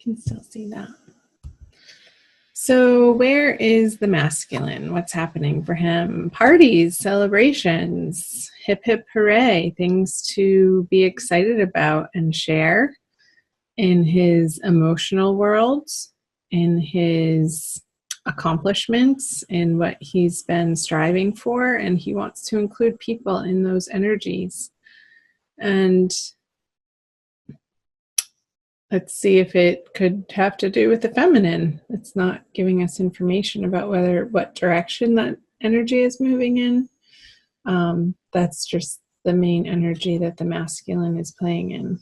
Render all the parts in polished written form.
Can still see that. So where is the masculine? What's happening for him? Parties, celebrations, hip hip hooray, things to be excited about and share in his emotional world, in his accomplishments, in what he's been striving for, and he wants to include people in those energies. And let's see if it could have to do with the feminine. It's not giving us information about what direction that energy is moving in. That's just the main energy that the masculine is playing in.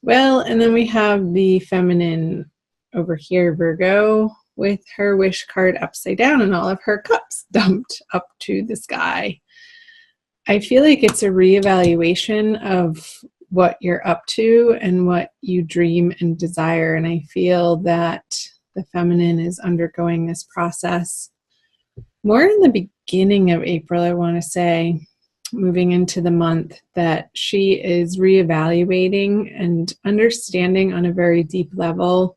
Well, and then we have the feminine over here, Virgo, with her wish card upside down and all of her cups dumped up to the sky. I feel like it's a reevaluation of what you're up to and what you dream and desire. And I feel that the feminine is undergoing this process more in the beginning of April, I want to say, moving into the month, that she is reevaluating and understanding on a very deep level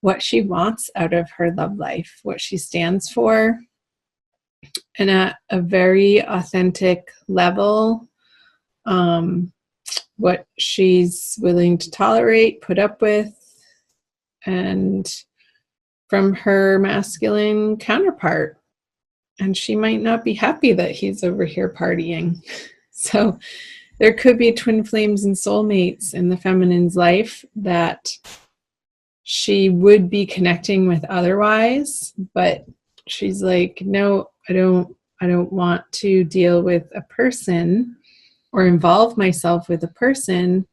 what she wants out of her love life, what she stands for, and at a very authentic level, what she's willing to tolerate, put up with, and from her masculine counterpart. And she might not be happy that he's over here partying. So there could be twin flames and soulmates in the feminine's life that she would be connecting with otherwise, but she's like, no, I don't want to deal with a person or involve myself with a person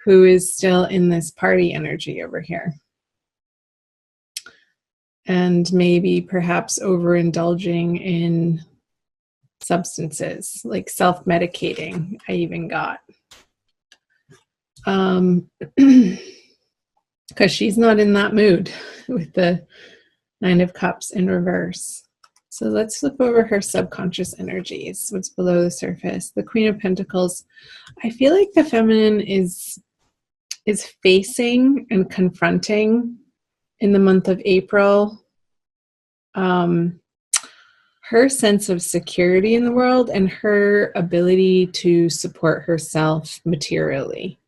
who is still in this party energy over here. And maybe perhaps overindulging in substances, like self-medicating, I even got. Because she's not in that mood with the Nine of Cups in reverse. So let's flip over her subconscious energies, what's below the surface. The Queen of Pentacles. I feel like the feminine is facing and confronting in the month of April her sense of security in the world and her ability to support herself materially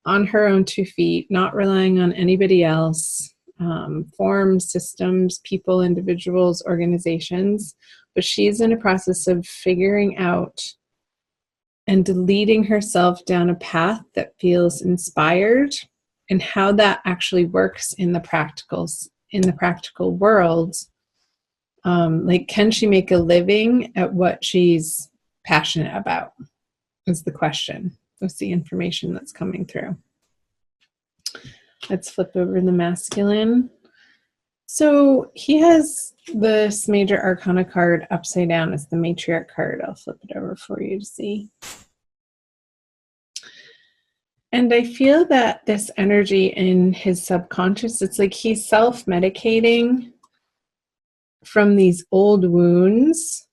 on her own 2 feet, not relying on anybody else. Forms, systems, people, individuals, organizations, but she's in a process of figuring out and leading herself down a path that feels inspired, and how that actually works in the practical world. Like, can she make a living at what she's passionate about is the question. That's the information that's coming through. Let's flip over the masculine. So he has this major arcana card upside down as the matriarch card. I'll flip it over for you to see. And I feel that this energy in his subconscious, it's like he's self-medicating from these old wounds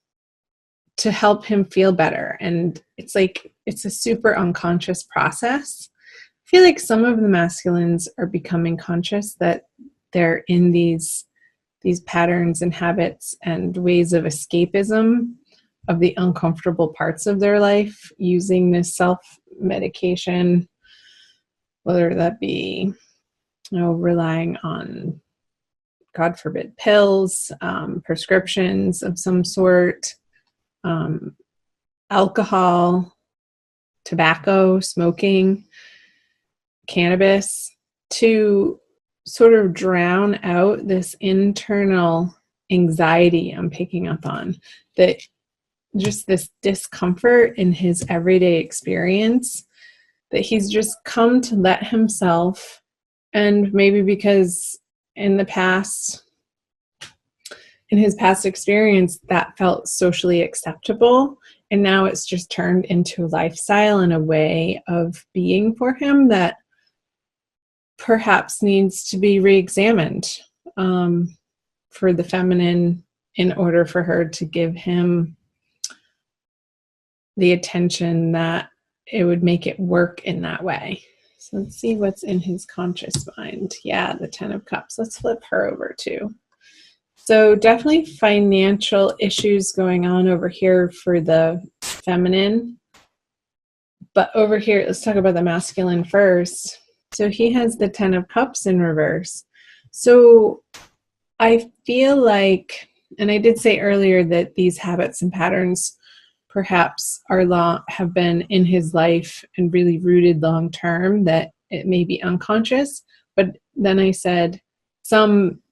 to help him feel better. And it's like, it's a super unconscious process. I feel like some of the masculines are becoming conscious that they're in these patterns and habits and ways of escapism of the uncomfortable parts of their life, using this self-medication, whether that be, relying on, God forbid, pills, prescriptions of some sort, alcohol, tobacco, smoking, cannabis, to sort of drown out this internal anxiety I'm picking up on, that just this discomfort in his everyday experience that he's just come to let himself, and maybe because in his past experience that felt socially acceptable, and now it's just turned into a lifestyle and a way of being for him that perhaps needs to be re-examined for the feminine, in order for her to give him the attention that it would make it work in that way. So let's see what's in his conscious mind. Yeah, the 10 of Cups. Let's flip her over too. So definitely financial issues going on over here for the feminine. But over here, let's talk about the masculine first. So he has the 10 of Cups in reverse. So I feel like, and I did say earlier that these habits and patterns perhaps have been in his life and really rooted long term, that it may be unconscious. But then I said some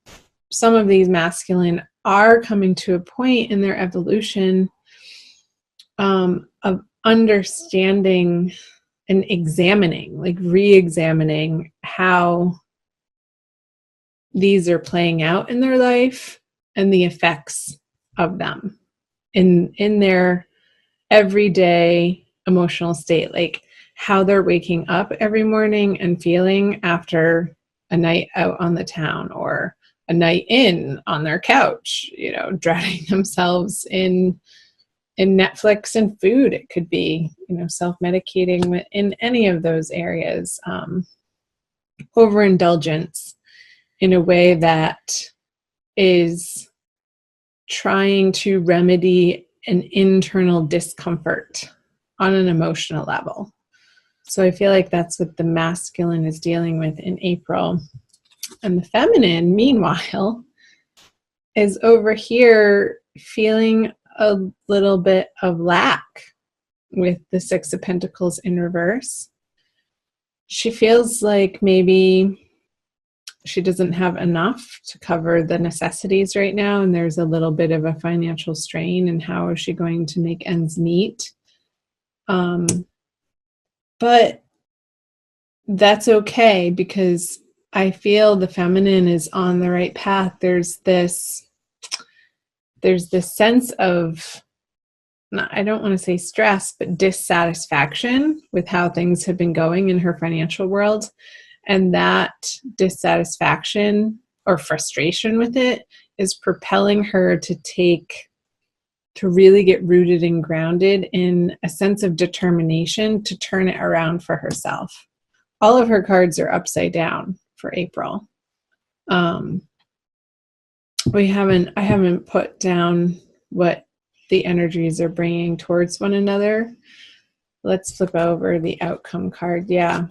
of these masculine are coming to a point in their evolution of understanding and examining, like re-examining how these are playing out in their life and the effects of them in their everyday emotional state, like how they're waking up every morning and feeling after a night out on the town or a night in on their couch, drowning themselves in Netflix and food. It could be, self-medicating in any of those areas, overindulgence in a way that is trying to remedy an internal discomfort on an emotional level. So I feel like that's what the masculine is dealing with in April. And the feminine, meanwhile, is over here feeling a little bit of lack with the 6 of Pentacles in reverse. She feels like maybe she doesn't have enough to cover the necessities right now, and there's a little bit of a financial strain, and how is she going to make ends meet? But that's okay, because I feel the feminine is on the right path. There's this sense of, I don't want to say stress, but dissatisfaction with how things have been going in her financial world. And that dissatisfaction or frustration with it is propelling her to really get rooted and grounded in a sense of determination to turn it around for herself. All of her cards are upside down for April. I haven't put down what the energies are bringing towards one another. Let's flip over the outcome card. Yeah.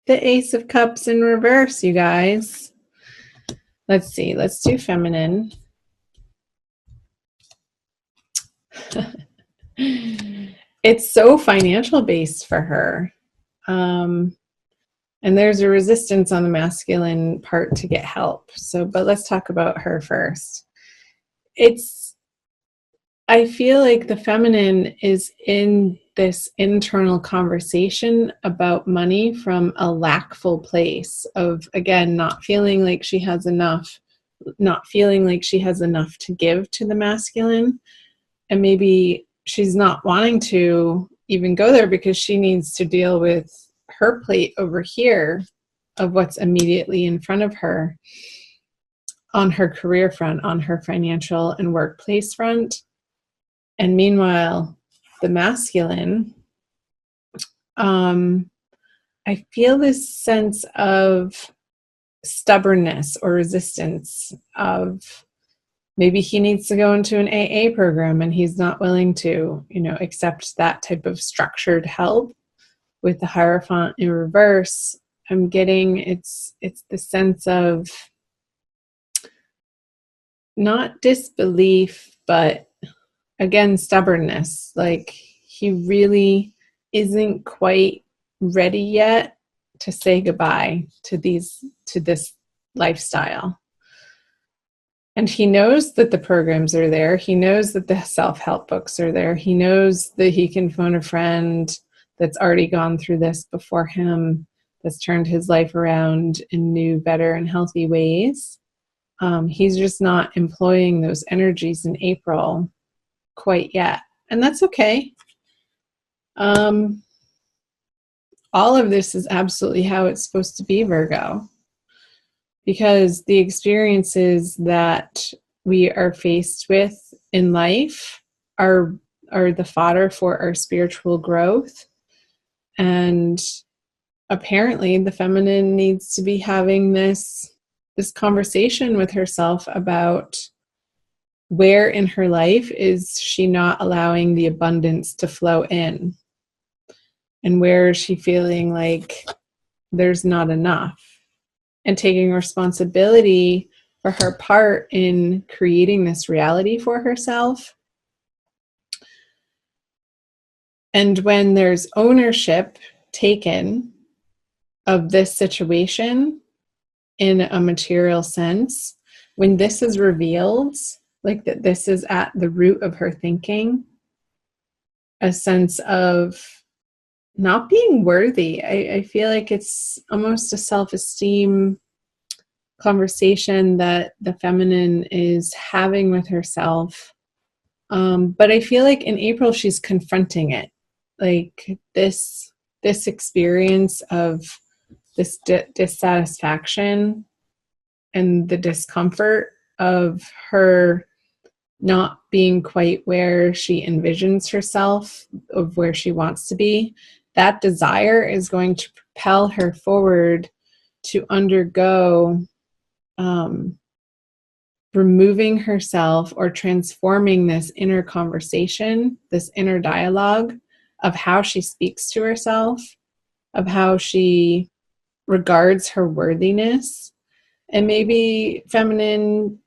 The Ace of Cups in reverse, you guys. Let's see. Let's do feminine. It's so financial based for her. And there's a resistance on the masculine part to get help. But let's talk about her first. I feel like the feminine is in this internal conversation about money from a lackful place of, again, not feeling like she has enough to give to the masculine. And maybe she's not wanting to even go there because she needs to deal with her plate over here of what's immediately in front of her on her career front, on her financial and workplace front. And meanwhile, the masculine, I feel this sense of stubbornness or resistance of maybe he needs to go into an AA program and he's not willing to, accept that type of structured help. With the Hierophant in reverse, I'm getting it's the sense of not disbelief, but again, stubbornness. Like he really isn't quite ready yet to say goodbye to this lifestyle. And he knows that the programs are there. He knows that the self-help books are there. He knows that he can phone a friend that's already gone through this before him, that's turned his life around in new, better, and healthy ways. He's just not employing those energies in April quite yet. And that's okay. All of this is absolutely how it's supposed to be, Virgo. Because the experiences that we are faced with in life are the fodder for our spiritual growth. And apparently the feminine needs to be having this conversation with herself about where in her life is she not allowing the abundance to flow in, and where is she feeling like there's not enough, and taking responsibility for her part in creating this reality for herself. And when there's ownership taken of this situation in a material sense, when this is revealed, like that this is at the root of her thinking, a sense of not being worthy. I feel like it's almost a self-esteem conversation that the feminine is having with herself. But I feel like in April, she's confronting it. Like this experience of this dissatisfaction and the discomfort of her not being quite where she envisions herself, of where she wants to be. That desire is going to propel her forward to undergo removing herself or transforming this inner conversation, this inner dialogue of how she speaks to herself, of how she regards her worthiness. And maybe feminines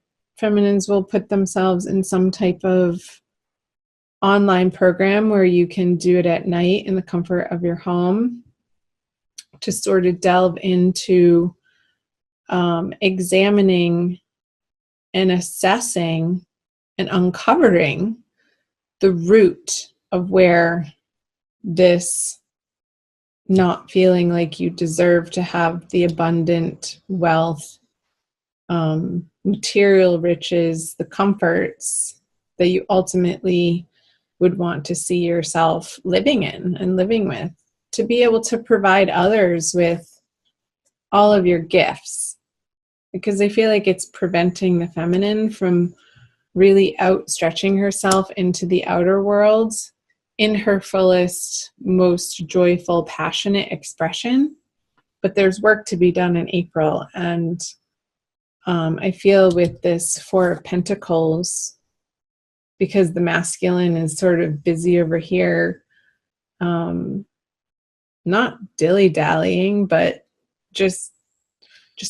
will put themselves in some type of online program where you can do it at night in the comfort of your home to sort of delve into examining and assessing and uncovering the root of where this not feeling like you deserve to have the abundant wealth, material riches, the comforts that you ultimately would want to see yourself living in and living with, to be able to provide others with all of your gifts. Because I feel like it's preventing the feminine from really outstretching herself into the outer world in her fullest, most joyful, passionate expression. But there's work to be done in April. And I feel with this Four of Pentacles, because the masculine is sort of busy over here, not dilly-dallying, but just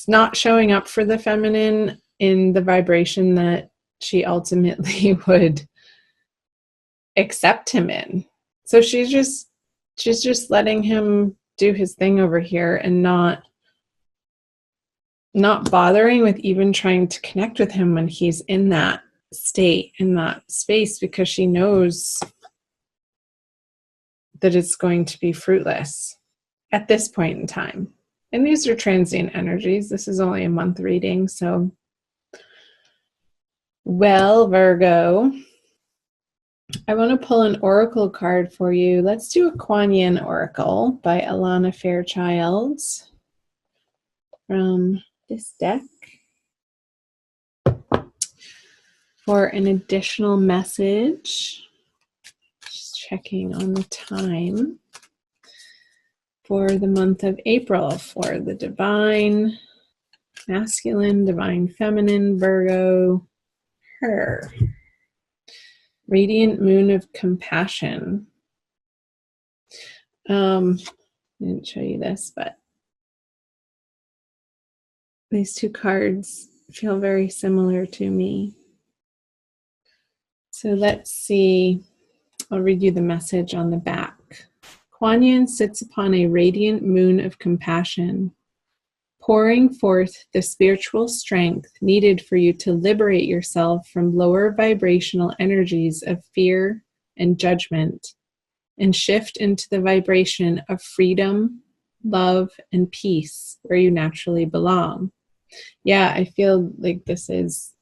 not showing up for the feminine in the vibration that she ultimately would accept him in. So she's just letting him do his thing over here and not bothering with even trying to connect with him when he's in that state, in that space, because she knows that it's going to be fruitless at this point in time. And these are transient energies. This is only a month reading, so. Well, Virgo, I want to pull an oracle card for you. Let's do a Kuan Yin oracle by Alana Fairchild from this deck for an additional message. Just checking on the time for the month of April for the divine masculine, divine feminine, Virgo, her. Radiant moon of compassion. I didn't show you this, but these two cards feel very similar to me. So let's see. I'll read you the message on the back. Kuan Yin sits upon a radiant moon of compassion, pouring forth the spiritual strength needed for you to liberate yourself from lower vibrational energies of fear and judgment and shift into the vibration of freedom, love, and peace where you naturally belong. Yeah, I feel like this is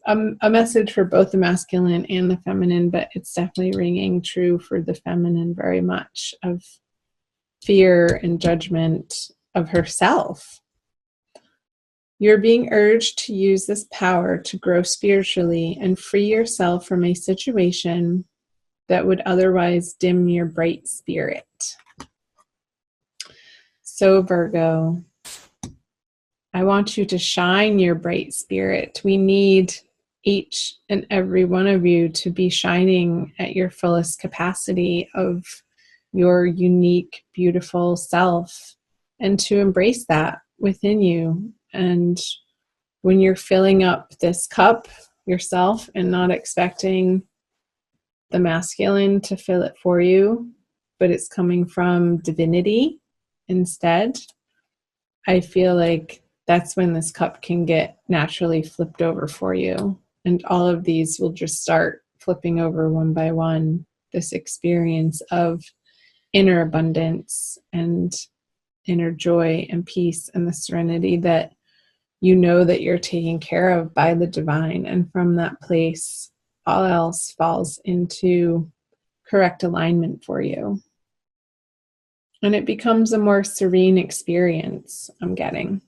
a message for both the masculine and the feminine, but it's definitely ringing true for the feminine very much, of fear and judgment of herself. You're being urged to use this power to grow spiritually and free yourself from a situation that would otherwise dim your bright spirit. So, Virgo, I want you to shine your bright spirit. We need each and every one of you to be shining at your fullest capacity of your unique, beautiful self, and to embrace that within you. And when you're filling up this cup yourself and not expecting the masculine to fill it for you, but it's coming from divinity instead, I feel like that's when this cup can get naturally flipped over for you. And all of these will just start flipping over one by one. This experience of inner abundance and inner joy and peace and the serenity that you know that you're taken care of by the divine. And from that place, all else falls into correct alignment for you. And it becomes a more serene experience, I'm getting.